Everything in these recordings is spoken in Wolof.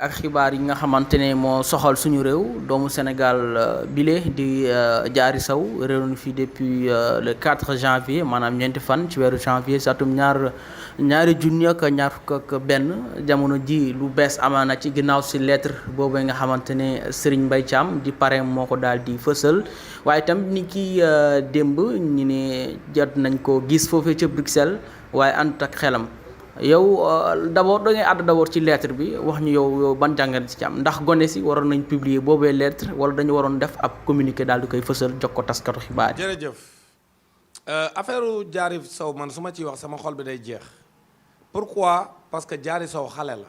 ak xibaar yi nga xamante ne moo soxal suñu réew doomu Sénégal bile di Diary Sow réew na fi depuis le 4 janvier maanaam ñeenti fan ci weeru janvier sa atum ñaari junni ak ñaar fukk ak benn jamono ji lu bees amaana ci ginnaaw si lettre boobu nga xamante ne Serigne Mbaye Thiam di parrain moo ko daal di fësal waaye itam ni ki démb ñu ne jot nañ ko gis foofee ca Bruxelles waaye ànd ak xelam. yow d'abord da ngay àdd d'abord ci lettre bi wax ñu yow ban jàngat ci am ndax gone si waroon nañ publier boobee lettre wala dañu waroon def ab communiqué daal di koy fësal jox ko taskatu xibaar yi. jërëjëf affaire Diary Sow man su ma ciy wax sama xol bi day jeex pourquoi parce que Diary Sow xale la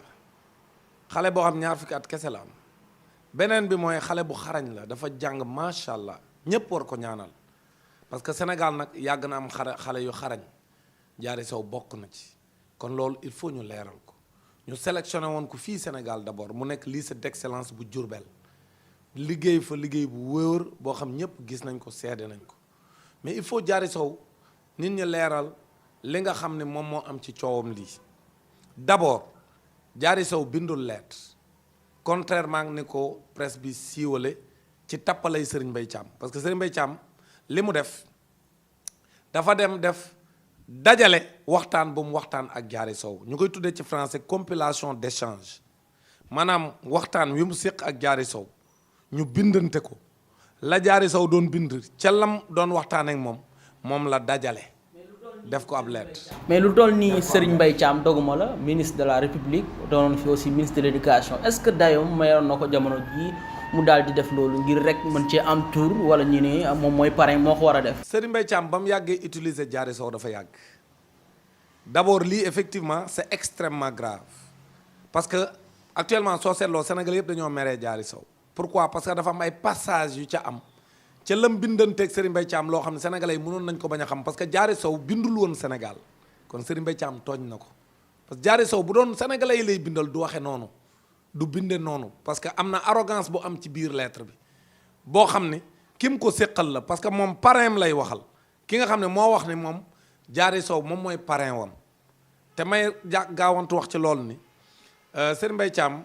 xale boo xam ñaar fukki at kese la am beneen bi mooy xale bu xarañ la dafa jàng macha allah ñëpp war ko ñaanal parce que Sénégal nag yàgg na am xale yu xarañ Diary Sow bokk na ci. kon loolu il faut ñu leeral ko ñu sélectionné woon ko fii Sénégal d'abord mu nekk lycée d'excellence bu Diourbel liggéey fa liggéey bu wóor boo xam ñëpp gis nañ ko seede nañ ko mais il faut Diary Sow nit ñi leeral li nga xam ne moom moo am ci coowam lii d'abord Diary Sow bindul lettre contrairement ni ko presse bi siiwale ci tappalay Serigne Mbaye Thiam parce que Serigne Mbaye Thiam li mu def dafa dem def dajale waxtaan bu mu waxtaan ak Diary Sow ñu koy tuddee ci français compilation d'échange maanaam waxtaan wi mu séq ak Diary Sow ñu bindante ko la Diary Sow doon bind ca lam doon waxtaan ak moom la dajale def ko ab lettre. mais lu toll nii Serigne Mbaye Thiam doguma la ministre de la République doonoon fi aussi ministre de l'éducation est-ce que dayoom mayoon na ko jamono jii mu daal di def loolu ngir rek mën cee am tour wala ñu ne moom mooy parrain moo ko war a def. Serigne Mbaye Thiam ba mu yàggee utiliser Diary Sow dafa yàgg d'abord lii effectivement c'est extrêmement grave parce que actuellement soo seetloo Sénégal yëpp dañoo meree Diary Sow pourquoi parce que dafa am ay passage yu ca am ca lam bindanteeg Serigne Mbaye Thiam loo xam ne sénégalais yi mënoon nañ ko bañ a xam parce que Diary Sow bindul woon Sénégal kon Serigne Mbaye Thiam tooñ na ko parce que Diary Sow bu doon sénégalais yi lay bindal du waxe noonu. du binde noonu parce que am na arrogance bu am ci biir lettre bi boo xam ne kim ko séqal la parce que moom parrain lay waxal ki nga xam ne moo wax ni moom Diary Sow moom mooy parrain wam te may gaawantu wax ci loolu ni Serigne Mbaye Thiam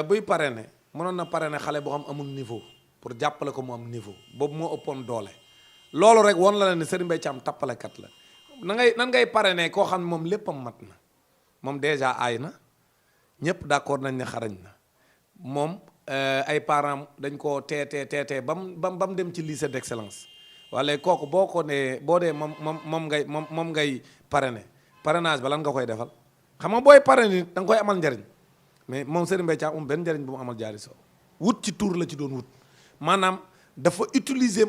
buy parrainer mënoon na parrainer xale boo xam amul niveau pour jàppale ko mu am niveau boobu moo ëppoon doole loolu rek woon la ne Serigne Mbaye Thiam tappalekat la nan ngay parrainer koo xam ne moom léppam mat na moom déjà aay na ñëpp d'accord nañ ne xarañ na moom ay parents dañ koo teetee ba mu dem ci lycée d'excellence wala kooku boo ko nee boo dee moom ngay parrainage ba lan nga koy defal xam nga booy parrainer da nga koy amal njariñ mais moom Serigne Mbaye Thiam benn njariñ bu mu amal Diary Sow wut ci tour la ci doon wut maanaam dafa utiliser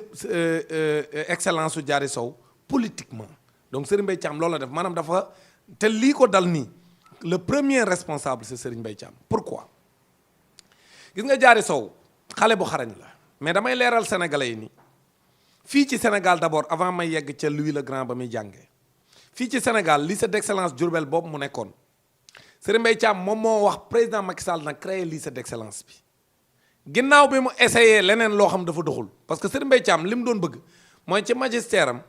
excellence su Diary Sow politiquement donc Serigne Mbaye Thiam loolu la def maanaam dafa te lii ko dal nii le premier responsable c'est Serigne Mbaye Thiam pourquoi gis nga Diary Sow xale bu xarañ la mais damay leeral sénégalais yi ni fii ci Sénégal d'abord avant may yegg ca Louis le Grand ba muy jàngee fii ci Sénégal lycée d'excellence Diourbel boobu mu nekkoon Serigne Mbaye Thiam moom moo wax président Macky Sall nag créé lycée d'excellence bi ginnaaw bi mu essayé leneen loo xam dafa doxul parce que Serigne Mbaye Thiam li mu doon bëgg mooy ci magistère am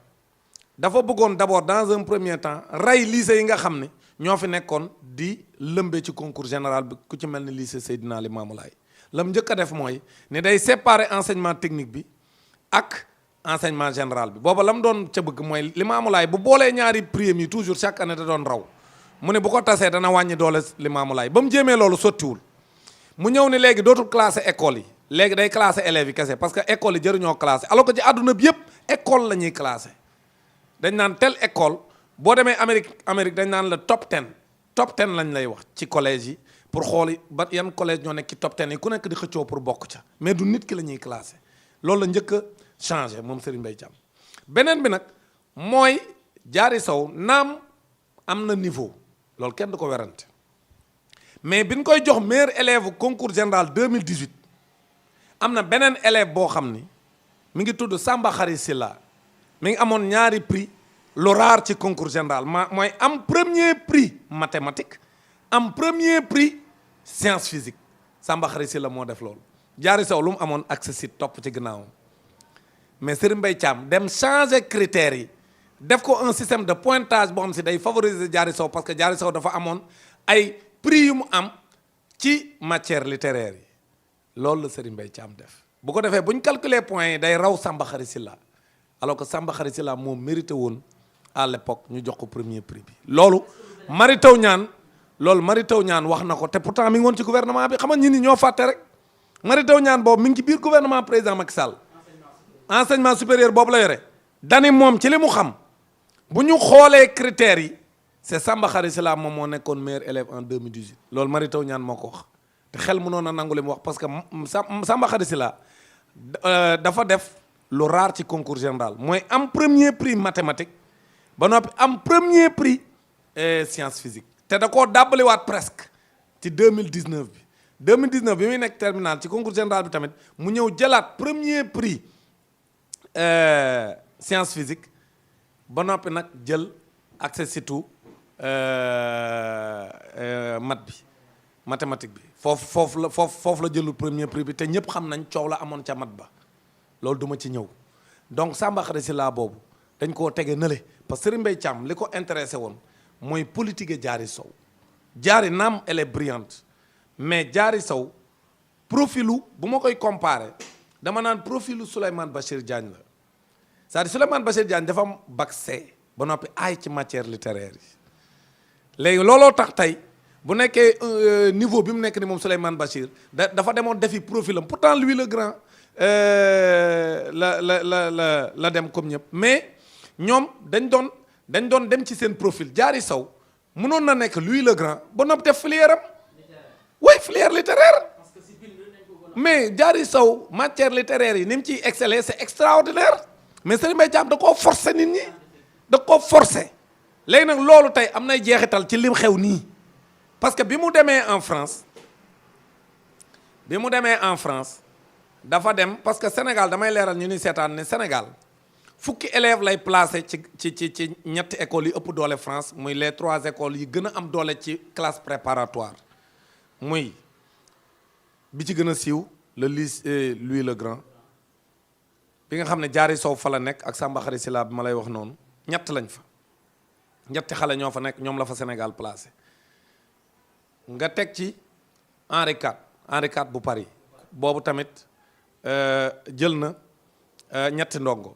dafa bëggoon d'abord dans un premier temps rey lycée yi nga xam ne ñoo fi nekkoon di lëmbee ci concours général bi ku ci mel ni lycée Seydina Limamou Laye lam njëkk a def mooy ne day séparer enseignement technique bi ak enseignement général bi booba lam doon ca bëgg mooy Limamou Laye bu boolee ñaari prime yi toujours chaque année da doon raw mu ne bu ko tasee dana wàññi doole Limamou Laye ba mu jéemee loolu sottiwul mu ñëw ni léegi dootul classé école yi léegi day classé élèves yi kese parce que école yi jëruñoo classé alors que ci àdduna bi yëpp école la ñuy classé dañ naan telle école boo demee Amérique dañ naan la top 10 lañ lay wax ci collège yi pour xool ba yan collège ñoo nekk ci top 10 yi ku nekk di xëccoo pour bokk ca mais du nit ki la ñuy classé loolu la njëkk a changé moom Serigne Mbaye Thiam beneen bi nag mooy Diary Sow naam am na niveau loolu kenn du ko werante mais bi ñu koy jox meilleur élève concours général 2018 am na beneen élève boo xam ni mi ngi tudd Samba Khary Silla mi ngi amoon ñaari prix lu rare ci concours général mooy am premier prix mathématique am premier prix science physique Samba Khary Silla moo def loolu Diary Sow lu mu amoon accès topp ci gannaawam mais Serigne Mbaye Thiam dem changer critères yi def ko un système de pointage boo xam si day favoriser Diary Sow parce que Diary Sow dafa amoon ay prix yu mu am ci matière littéraire yi loolu la Serigne Mbaye Thiam def bu ko defee bu ñu calculer points yi day raw Samba Khary Sylla alors que Samba Khary Sylla moom mérité woon à l'époque ñu jox ko premier prix bi loolu Mary Teuw Niane wax na ko te pourtant mi ngi woon ci gouvernement bi xam nga ñi ñoo fàtte rek Mary Teuw Niane boobu mi ngi ci biir gouvernement président Macky Sall enseignement supérieur boobu la yore dani moom ci li mu xam bu ñu xoolee critères yi c'est Samba Khary Sylla moom moo nekkoon meilleur élève en 2018 loolu Mary Teuw Niane moo ko wax te xel mënoon a nangu li mu wax parce que Samba Khary Sylla dafa def lu rare ci concours général mooy am premier prix mathématique ba noppi am premier prix science physique te da koo dàbbaliwaat presque ci 2019 bi 2019 bi muy nekk terminal ci concours général bi tamit mu ñëw jëlaat premier prix science physique ba noppi nag jël accès surtout math bi mathématique bi foofu la jëlul premier prix bi te ñëpp xam nañ coow la amoon ca math ba loolu duma ci ñëw donc Samba Khary Sylla boobu dañ koo tege nële parce que Serigne Mbaye Thiam li ko intéressé woon mooy politique Diary Sow Diary naam elle est brillante mais Diary Sow profilu bu ma koy comparer dama naan profilu Souleymane Bachir Diagne la c'est-à-dire Souleymane Bachir Diagne dafa am bac C ba noppi aay ci matière littéraire yi léegi looloo tax tey bu nekkee niveau bi mu nekk ni moom Souleymane Bachir dafa demoon defi profilam pourtant lui le grand la dem comme ñëpp mais ñoom dañ doon dem ci seen profil Diary Sow mënoon na nekk lui le grand ba noppi def filière am oui filière littéraire mais Diary Sow matière littéraire yi ni mu ciy exceller c'est extraordinaire mais Serigne Mbaye Thiam da koo forcer nit ñi da koo forcer léegi nag loolu tey am nay jeexital ci lim xew nii parce que bi mu demee en France dafa dem parce que Sénégal damay leeral ñu ni seetaan ne Sénégal fukki élèves lay placé ci ñetti écoles yi ëpp doole France muy les 3 écoles yi gën a am doole ci classe préparatoire muy bi ci gën a siiw le lycée Louis le Grand bi nga xam ne Diary Sow fa la nekk ak Samba Khary Sylla bi ma lay wax noonu ñett lañ fa ñetti xale ñoo fa nekk ñoom la fa Sénégal placé nga teg ci Henri IV bu Paris boobu tamit jël na ñetti ndongo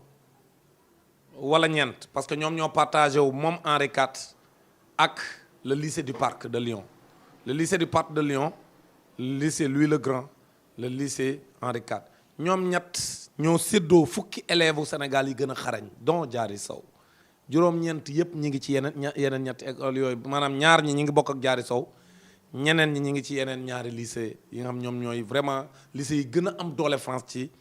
wala ñeent parce que ñoom ñoo partagé wu moom Henri IV ak le lycée du Parc de Lyon le lycée du Parc de Lyon le lycée Louis le Grand le lycée Henri IV ñoom ñett ñoo séddoo fukki élèves u Sénégal yi gën a xarañ dont Diary Sow juróom-ñeent yëpp ñi ngi ci yeneen ñetti école yooyu maanaam ñaar ñi ngi bokk ak Diary Sow ñeneen ñi ngi ci yeneen ñaari lycée yi nga xam ñoom ñooy vraiment lycée yi gën a am doole France ci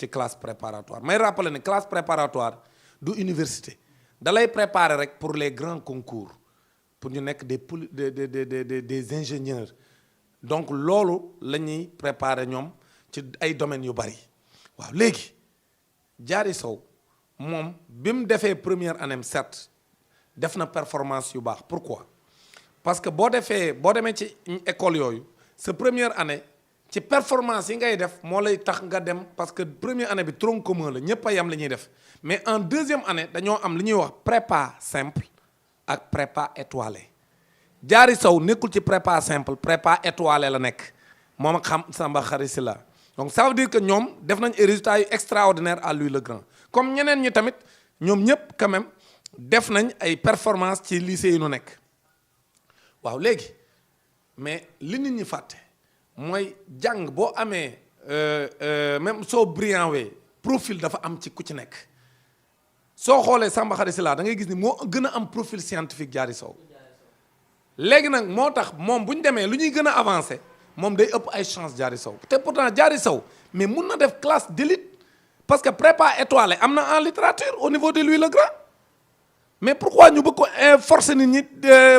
classe préparatoire may rappeler ne classe préparatoire du université da lay préparer rek pour les grands concours pour ñu nekk des ingénieurs donc loolu la ñuy préparer ñoom ci ay domaines yu bari waaw léegi Diary Sow moom bi mu defee première année certes def na performance yu baax pourquoi parce que boo demee ci école yooyu sa première année ci performance yi ngay def moo lay tax nga dem parce que première année bi tronc commun la ñëpp a yam li ñuy def mais en deuxième année dañoo am li ñuy wax prépa simple ak prépa étoilé Diary Sow nekkul ci prépa simple prépa étoilé la nekk moom ak xam Samba Khary Sylla donc ça veut dire que ñoom def nañ ay résultats yu extraordinaire à Louis le Grand comme ñeneen ñi tamit ñoom ñëpp quand même def nañ ay performance ci lycée yi nu nekk waaw léegi mais li nit ñi fàtte mooy jàng boo amee même soo brillant wee profil dafa am ci ku ci nekk soo xoolee Samba Khary Sylla da ngay gis ni moo gën a am profil scientifique Diary Sow léegi nag moo tax moom bu ñu demee lu ñuy gën a avancé moom day ëpp ay chance Diary Sow te pourtant Diary Sow mais mun na def classe d'élite parce que prépa étoilé am na en littérature au niveau de Louis le Grand mais pourquoi ñu bëgg ko forcer nit ñi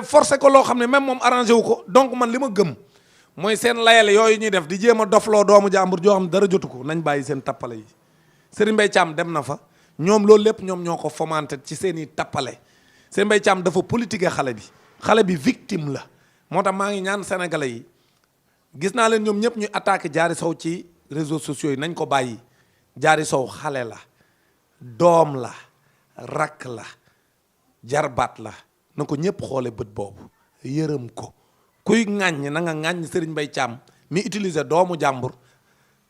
forcer ko loo xam ne même moom arrangé wu ko donc man li ma gëm mooy seen layale yooyu ñuy def di jéem a dofloo doomu jàmbur joo xam dara jotu ko nañ bàyyi seen tappale yi Serigne Mbaye Thiam dem na fa ñoom loolu lépp ñoom ñoo ko fomenté ci seen i tappale Serigne Mbaye Thiam dafa politique xale bi victime la moo tax maa ngi ñaan sénégalais yi gis naa leen ñoom ñëpp ñu attaqué Diary Sow ci réseaux sociaux yi nañ ko bàyyi Diary Sow xale la doom la rakk la jarbaat la na ko ñëpp xoole bët boobu yërëm ko kuy ŋàññ na nga ŋàññ Serigne Mbaye Thiam mi utiliser doomu jàmbur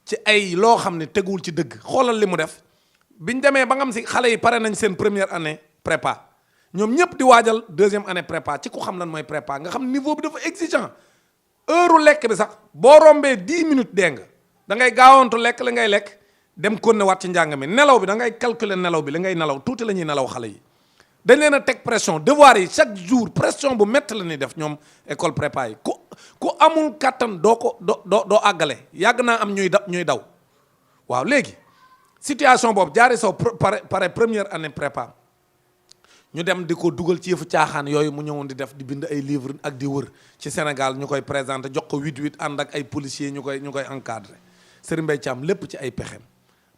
ci ay loo xam ne teguwul ci dëgg. xoolal li mu def biñ demee ba nga xam si xale yi pare nañ seen première année prépa ñoom ñëpp di waajal deuxième année prépa ci ku xam lan mooy prépa nga xam niveau bi dafa exigeant. heure lekk bi sax boo rombee 10 minutes dégg nga da ngay gaawantu lekk li ngay lekk dem kon ne waat ci njàng mi nelaw bi da ngay calculer nelaw bi li ngay nelaw tuuti la ñuy nelaw xale yi. dañ leen a teg pression devoir yi chaque jour pression bu métti la ñuy def ñoom école prépa yi ku amul kàttan doo àggale yàgg naa am ñuy daw waaw léegi situation boobu Diary Sow pare première année prépa ñu dem di ko dugal ci yëfu caaxaan yooyu mu ñëwoon di def di bind ay livre ak di wër ci Sénégal ñu koy présenté jox ko 8-8 ànd ak ay policiers ñu koy encadré Serigne Mbaye Thiam lépp ci ay pexem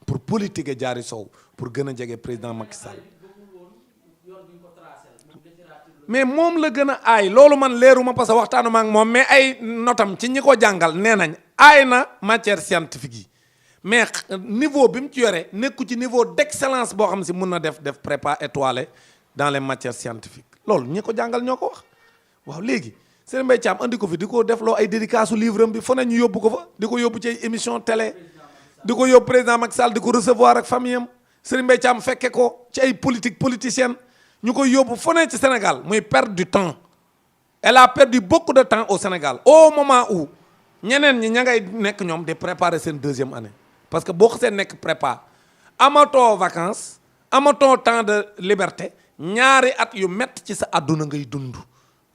pour politiquer Diary Sow pour gën a jege président Macky Sall. mais moom la gën a aay loolu man leeruma parce que waxtaanu ma ak moom mais ay notam ci ñi ko jàngal nee nañ aay na matière scientifique yi mais niveau bi mu ci yore nekku ci niveau d'excellence boo xam si mun na def prépa étoilé dans les matières scientifiques loolu ñi ko jàngal ñoo ko wax. waaw léegi Serigne Mbaye Thiam andi ko fi di ko defloo ay dédicace su livre am bi fu ne ñu yóbbu ko fa di ko yóbbu ci ay émission télé di ko yóbbu président Macky Sall di ko recevoir ak famille am Serigne Mbaye Thiam fekke ko ci ay politicienne ñu koy yóbbu fu ne ci Sénégal muy perdre du temps. Elle a perdu beaucoup de temps au Sénégal au moment où ñeneen ñi ña ngay nekk ñoom di préparer seen deuxième année parce que boo xasee nekk prépa amatoo vacances amatoo temps de liberté ñaari at yu métti ci sa àdduna ngay dund.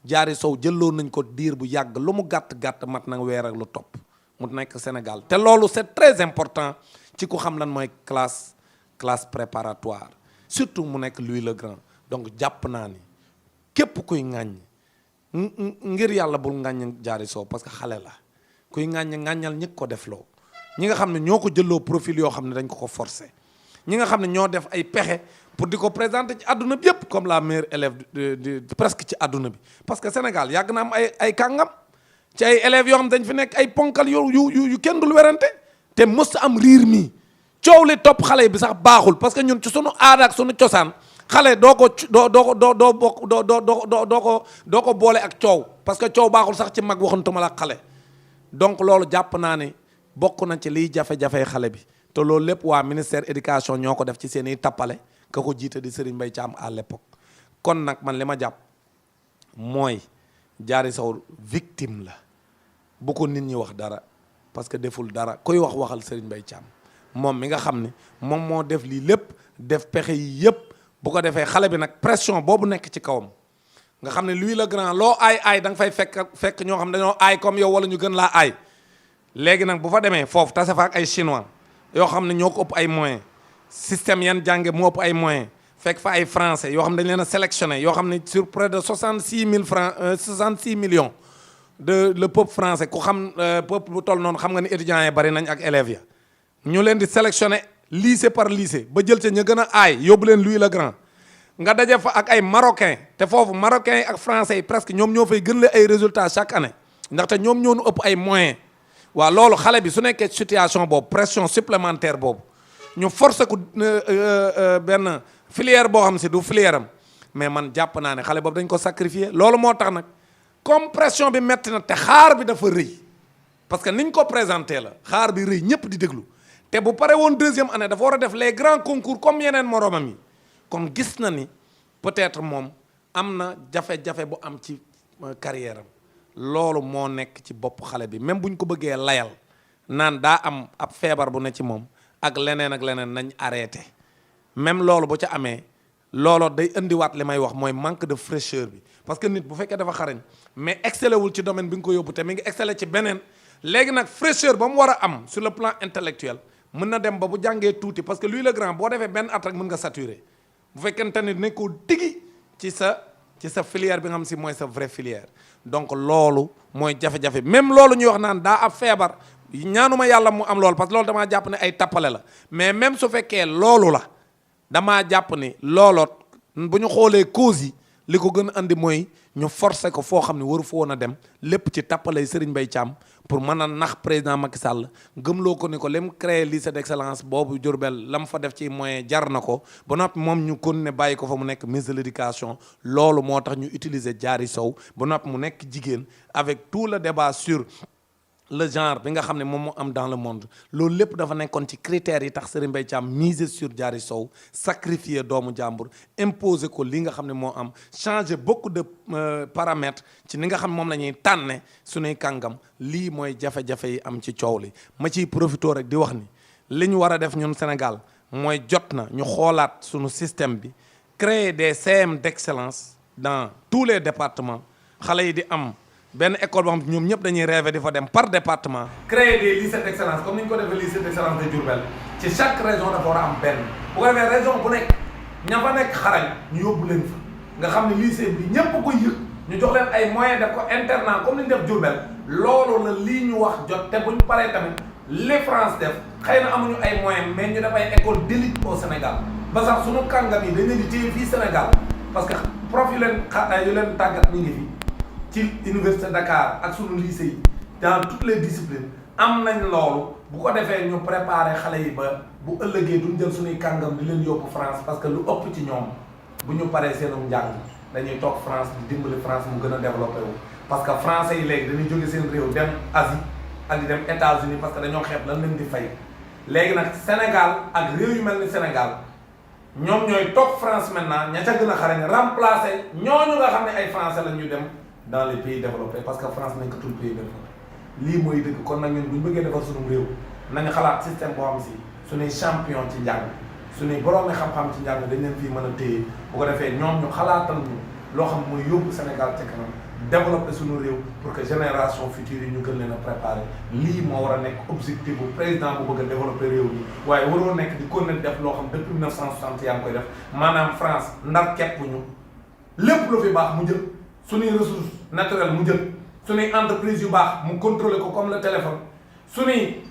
Diary Sow jëlloon nañ ko diir bu yàgg lu mu gàtt mat na weer ak lu topp mu nekk Sénégal te loolu c'est très important ci ku xam lan mooy classe préparatoire surtout mu nekk Louis le Grand. donc jàpp naa ni képp kuy ŋàññ ngir yàlla bul ŋàññ Diary Sow parce que xale la kuy ŋàññal ñi ko def loo ñi nga xam ne ñoo ko jëloo profil yoo xam ne dañ ko forcer ñi nga xam ne ñoo def ay pexe pour di ko présenter ci àdduna bi yëpp comme la meilleure élève de presque ci àdduna bi parce que Sénégal yàgg na am ay kàngam ci ay élèves yoo xam ne dañ fi nekk ay ponkal yu kenn dul werante te mës am riir mi coow li topp xale bi sax baaxul parce que ñun ci sunu aada ak sunu cosaan xale doo ko boole ak coow parce que coow baaxul sax ci mag waxantuma la ak xale donc loolu jàpp naa ne bokk na ci liy jafe-jafe xale bi te loolu lépp waa ministère éducation ñoo ko def ci seen i tappale ka ko jiite di Serigne Mbaye Thiam à l'époque kon nag man li ma jàpp mooy Diary Sow victime la bu ko nit ñi wax dara parce que deful dara koy waxal Serigne Mbaye Thiam moom mi nga xam ne moom moo def lii lépp def pexe yi yëpp bu ko defee xale bi nag pression boobu nekk ci kawam nga xam ne Louis le Grand loo aay da nga fay fekk ñoo xam ne dañoo aay comme yow wala ñu gën laa aay léegi nag bu fa demee foofu tase fa ak ay chinois yoo xam ne ñoo ko ëpp ay moyens système yan jànge moo ëpp ay moyens fekk fa ay français yoo xam ne dañ leen a sélectionné yoo xam ne sur près de 66 millions de le peuple français ku xam peuple bu toll noonu xam nga ni étudiants yi bari nañ ak élèves ya ñu leen di sélectionné lycée par lycée ba jël ca ña gën a aay yóbbu leen Louis le Grand nga daje fa ak ay marocains te foofu marocains yi ak français yi presque ñoom ñoo fay gën le ay résultats chaque année ndaxte ñoom ñoo nu ëpp ay moyens waaw loolu xale bi su nekkee situation boobu pression supplémentaire boobu ñu forcer ko benn filière boo xam si du filière am mais man jàpp naa ne xale boobu dañ ko sacrifier loolu moo tax nag comme pression bi metti na te xaar bi dafa rëy parce que niñ ko présenté la xaar bi rëy ñëpp di déglu te bu pare woon deuxième année dafa war a def les grands concours comme yeneen moroomam yi kon gis na ni peut-être moom am na jafe-jafe bu am ci carrière am loolu moo nekk ci bopp xale bi même bu ñu ko bëggee layal naan daa am ab feebar bu ne ci moom ak leneen nañ arrêté même loolu bu ca amee looloo day indiwaat li may wax mooy manque de fraîcheur bi parce que nit bu fekkee dafa xarañ mais excellé wul ci domaine bi nga ko yóbbu te mi ngi excellé ci beneen léegi nag fraîcheur ba mu war a am sur le plan intellectuel mën na dem ba bu jàngee tuuti parce que Louis le Grand boo defee benn at rek mën nga saturé bu fekkente ni nekkoo tigi ci sa filière bi nga xam si mooy sa vraie filière donc loolu mooy jafe-jafe même loolu ñuy wax naan daa ab feebar ñaanuma yàlla mu am loolu parce que loolu damaa jàpp ne ay tappale la mais même su fekkee loolu la damaa jàpp ni looloot bu ñu xoolee causes yi li ko gën a andi mooy ñu forcer ko foo xam ne waru fa woon a dem lépp ci tappalay Serigne Mbaye Thiam pour mën a nax président Macky Sall gëmloo ko ni ko lim créé lycée d'excellence boobu Diourbel la mu fa def ci moyen jar na ko ba noppi moom ñu continuer bàyyi ko fa mu nekk ministre de l'éducation loolu moo tax ñu utiliser Diary Sow ba noppi mu nekk jigéen avec tout le débat sur le genre bi nga xam ne moom moo am dans le monde loolu lépp dafa nekkoon ci critères yi tax Serigne Mbaye Thiam miser sur Diary Sow sacrifier doomu jàmbur imposer ko li nga xam ne moo am changer beaucoup de paramètres ci ni nga xam moom la ñuy tànne suñuy kàngam lii mooy jafe-jafe yi am ci coow li ma ciy profité rek di wax ni li ñu war a def ñun Sénégal mooy jot na ñu xoolaat suñu système bi créer des CM d'excellence dans tous les départements xale yi di am benn école boo xam ñoom ñëpp dañuy rêver di fa dem par département. créer des lycées d'excellence comme ni ñu ko defee lycée d'excellence de Diourbel ci chaque région dafa war a am benn bu ko defee région bu nekk ña fa nekk xarañ ñu yóbbu leen fa nga xam ne lycée bi ñëpp ko yëg ñu jox leen ay moyens def ko internat comme ni ñu def Diourbel loolu la lii ñu wax jot te bu ñu paree tamit li France def xëy na amuñu ay moyens mais ñu def ay école d'élite au Sénégal ba sax sunu kàngam yi dañ leen di téye fii Sénégal parce que prof yu leen tàggat ñu ngi fi. ci université Dakar ak sunu lycée yi dans toutes les disciplines am nañ loolu bu ko defee ñu préparer xale yi ba bu ëllëgee duñ jël suñuy kàngam di leen yóbbu France parce que lu ëpp ci ñoom bu ñu paree seenum njàng dañuy toog France di dimbali France mu gën a développé wu. parce que français yi léegi dañuy jóge seen réew dem Asie ak di dem États-Unis parce que dañoo xeeb lan lañ di fay léegi nag Sénégal ak réew yu mel ni Sénégal ñoom ñooy toog France maintenant ña ca gën a xarañ remplacer ñooñu nga xam ne ay français la ñu dem. dans les pays développés parce que France nekkatul pays développé lii mooy dëgg kon nag ñun bu ñu bëggee defar suñu réew nañu xalaat système boo xam si suñuy champion ci njàng suñuy boroomi xam-xam ci njàng dañ leen fii mën a téye bu ko defee ñoom ñu xalaatal ñu loo xam mooy yóbbu Sénégal ca kanam développer suñu réew pour que génération future yi ñu gën leen a préparer lii moo war a nekk objectif bu président bu bëgg a développer réew mi waaye waroo nekk di continuer def loo xam depuis 1960 yaa ngi koy def maanaam France ndar kepp ñu lépp lu fi baax mu jël suñuy ressources naturelles mu jël suñuy entreprise yu baax mu contrôler ko comme le téléphone suñuy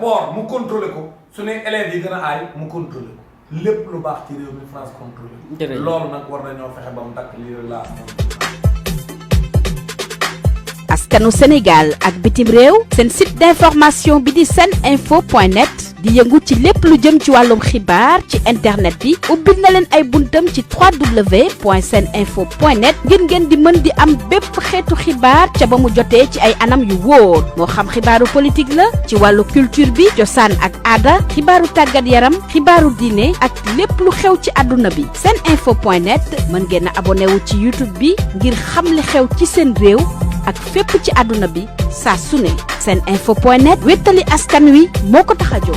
port mu contrôler ko suñuy élèves yi gën a aay mu contrôler ko lépp lu baax ci réew mi France contrôler ko loolu nag war nañoo fexe ba mu dakk lii la askanu Sénégal ak bitim réew seen site d'information bi di seninfo.net di yëngu ci lépp lu jëm ci wàllum xibaar ci internet bi ubbil na leen ay buntam ci www.seninfo.net ngir ngeen di mën di am bépp xeetu xibaar ca ba mu jotee ci ay anam yu wóor moo xam xibaaru politique la ci wàllu culture bi cosaan ak aada xibaaru tàggat yaram xibaaru diine ak lépp lu xew ci àdduna bi seninfo.net mën ngeen a abonné wu ci YouTube bi ngir xam li xew ci seen réew ak fépp ci àdduna bi saa su ne seninfo.net wéttali askan wi moo ko tax a jóg